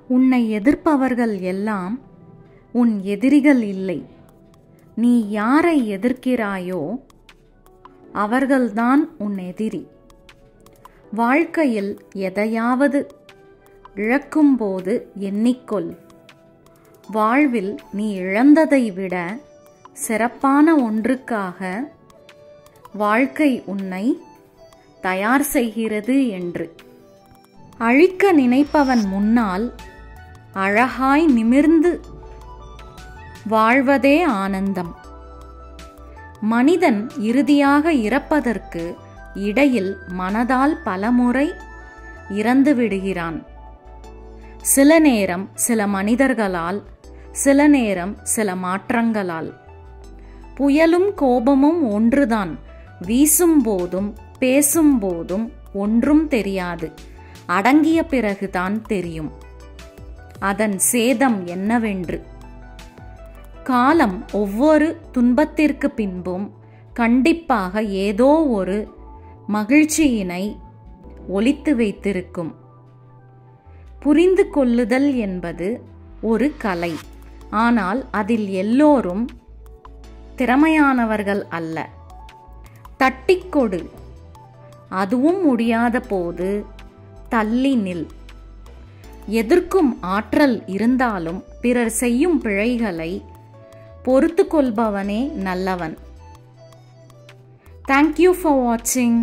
உன்னை எதிர்ப்பவர்கள் எல்லாம் உன் எதிரிகள் இல்லை. நீ யாரை எதிர்க்கிறாயோ அவர்கள்தான் உன் எதிரி. வாழ்க்கையில் எதையாவது இழக்கும்போது எண்ணிக்கொள், வாழ்வில் நீ இழந்ததை விட சிறப்பான ஒன்றுக்காக வாழ்க்கை உன்னை தயார் செய்கிறது என்று. அழிக்க நினைப்பவன் முன்னால் அழகாய் நிமிர்ந்து வாழ்வதே ஆனந்தம். மனிதன் இறுதியாக இறப்பதற்கு இடையில் மனதால் பலமுறை இறந்து விடுகிறான். சில நேரம் சில மனிதர்களால், சில நேரம் சில மாற்றங்களால். புயலும் கோபமும் ஒன்றுதான். வீசும்போதும் பேசும்போதும் ஒன்றும் தெரியாது, அடங்கிய பிறகுதான் தெரியும் அதன் சேதம் என்னவென்று. காலம் ஒவ்வொரு துன்பத்திற்கு பின்பும் கண்டிப்பாக ஏதோ ஒரு மகிழ்ச்சியினை ஒளித்து வைத்திருக்கும். புரிந்து கொள்ளுதல் என்பது ஒரு கலை. ஆனால் அதில் எல்லோரும் திறமையானவர்கள் அல்ல. தட்டிக்கொடு, அதுவும் முடியாத போது தள்ளி நில். எதிர்க்கும் ஆற்றல் இருந்தாலும் பிறர் செய்யும் பிழைகளை பொறுத்து கொள்பவனே நல்லவன். Thank you for watching.